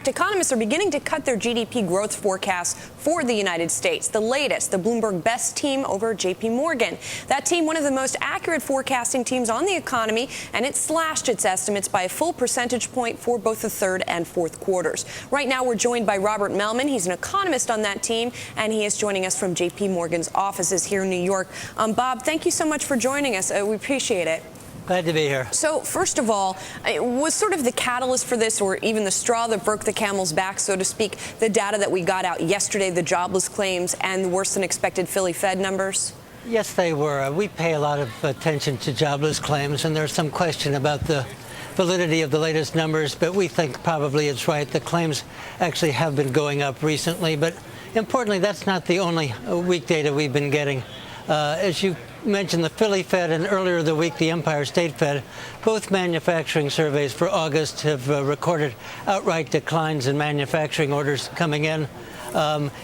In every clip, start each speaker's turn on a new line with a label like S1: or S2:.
S1: fact, economists are beginning to cut their GDP growth forecasts for the United States. The latest, the Bloomberg Best team over JPMorgan. That team, one of the most accurate forecasting teams on the economy, and it slashed its estimates by a full percentage point for both the third and fourth quarters. Right now, we're joined by Robert Mellman. He's an economist on that team, and he is joining us from JPMorgan's offices here in New York. Bob, thank you so much for joining us. We appreciate it.
S2: Glad to be here.
S1: So, first of all, was sort of the catalyst for this, or even the straw that broke the camel's back, so to speak, the data that we got out yesterday, the jobless claims and the worse than expected Philly Fed numbers?
S2: Yes, they were. We pay a lot of attention to jobless claims, and there's some question about the validity of the latest numbers, but we think probably it's right. The claims actually have been going up recently, but importantly, that's not the only weak data we've been getting. As you mentioned, the Philly Fed and earlier the week the Empire State Fed, both manufacturing surveys for August have recorded outright declines in manufacturing orders coming in.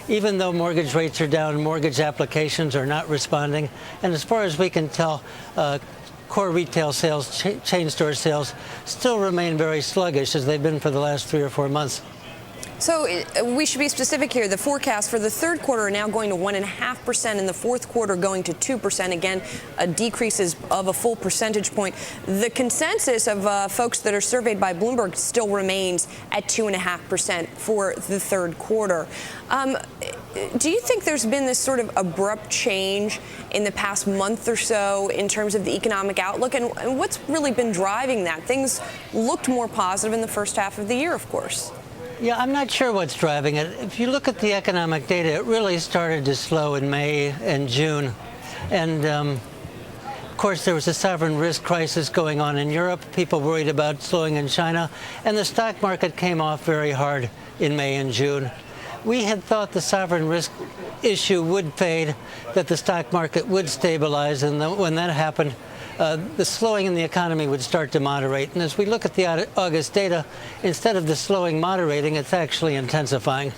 S2: Even though mortgage rates are down, mortgage applications are not responding. And as far as we can tell, core retail sales, chain store sales, still remain very sluggish as they've been for the last 3 or 4 months.
S1: So we should be specific here. The forecast for the third quarter are now going to 1.5%, and the fourth quarter going to 2%. Again, decreases of a full percentage point. The consensus of folks that are surveyed by Bloomberg still remains at 2.5% for the third quarter. Do you think there's been this sort of abrupt change in the past month or so in terms of the economic outlook? And what's really been driving that? Things looked more positive in the first half of the year, of course.
S2: Yeah, I'm not sure what's driving it. If you look at the economic data, it really started to slow in May and June. And, of course, there was a sovereign risk crisis going on in Europe, people worried about slowing in China, and the stock market came off very hard in May and June. We had thought the sovereign risk issue would fade, that the stock market would stabilize, and when that happened, the slowing in the economy would start to moderate. And as we look at the August data, instead of the slowing moderating, it's actually intensifying.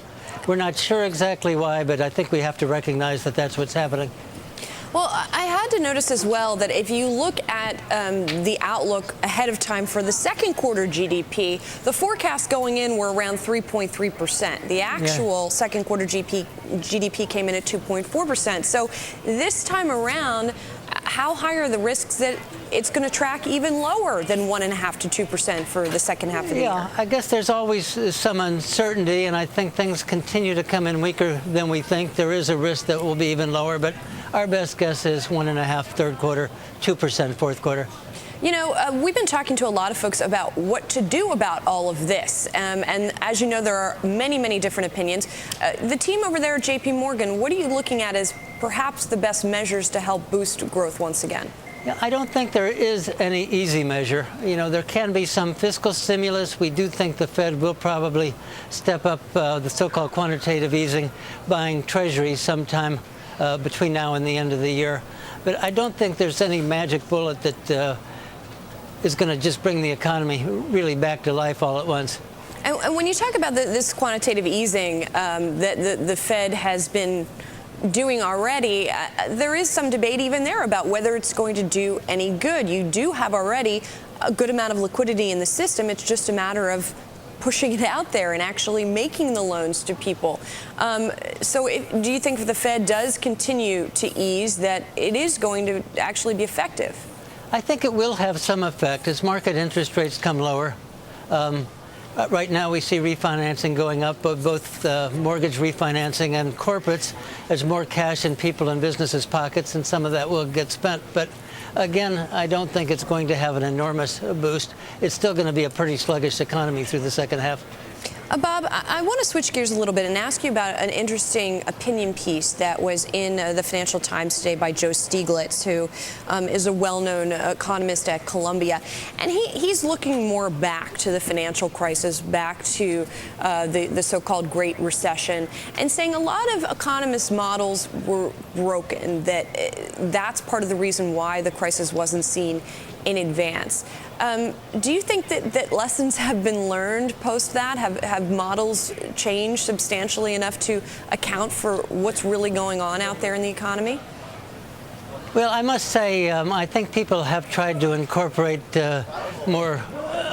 S2: We're not sure exactly why, but I think we have to recognize that that's what's happening.
S1: Well, I had to notice as well that if you look at the outlook ahead of time for the second quarter GDP, the forecasts going in were around 3.3%. The actual second quarter GDP came in at 2.4%. So this time around, how high are the risks that it's going to track even lower than 1.5% to 2% for the second half of the year?
S2: Yeah, I guess there's always some uncertainty, and I think things continue to come in weaker than we think. There is a risk that will be even lower, but our best guess is 1.5% third quarter, 2% fourth quarter.
S1: You know, we've been talking to a lot of folks about what to do about all of this. And as you know, there are many, many different opinions. The team over there at JPMorgan, what are you looking at as perhaps the best measures to help boost growth once again?
S2: Yeah, I don't think there is any easy measure. You know, there can be some fiscal stimulus. We do think the Fed will probably step up the so-called quantitative easing, buying treasuries sometime between now and the end of the year. But I don't think there's any magic bullet that is going to just bring the economy really back to life all at once.
S1: And when you talk about this quantitative easing that the Fed has been doing already, there is some debate even there about whether it's going to do any good. You do have already a good amount of liquidity in the system. It's just a matter of pushing it out there and actually making the loans to people. So do you think if the Fed does continue to ease that it is going to actually be effective?
S2: I think it will have some effect as market interest rates come lower. Right now we see refinancing going up, both mortgage refinancing and corporates, as more cash in people and businesses' pockets, and some of that will get spent. But again, I don't think it's going to have an enormous boost. It's still going to be a pretty sluggish economy through the second half.
S1: Bob, I want to switch gears a little bit and ask you about an interesting opinion piece that was in the Financial Times today by Joe Stiglitz, who is a well-known economist at Columbia. And he's looking more back to the financial crisis, back to the so-called Great Recession, and saying a lot of economists' models were broken, that's part of the reason why the crisis wasn't seen in advance. Do you think that lessons have been learned post that? Have models changed substantially enough to account for what's really going on out there in the economy?
S2: Well, I must say, I think people have tried to incorporate more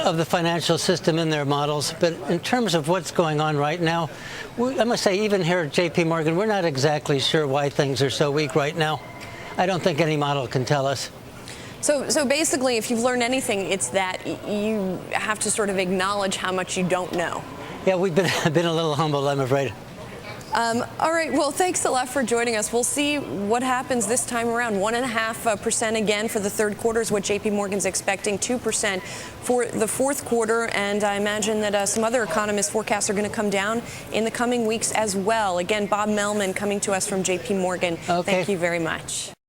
S2: of the financial system in their models. But in terms of what's going on right now, I must say, even here at JPMorgan, we're not exactly sure why things are so weak right now. I don't think any model can tell us.
S1: So basically, if you've learned anything, it's that you have to sort of acknowledge how much you don't know.
S2: Yeah, we've been a little humbled, I'm afraid.
S1: All right. Well, thanks a lot for joining us. We'll see what happens this time around. 1.5% again for the third quarter is what JPMorgan's expecting. 2% for the fourth quarter. And I imagine that some other economists' forecasts are going to come down in the coming weeks as well. Again, Bob Mellman coming to us from JPMorgan.
S2: Okay.
S1: Thank you very much.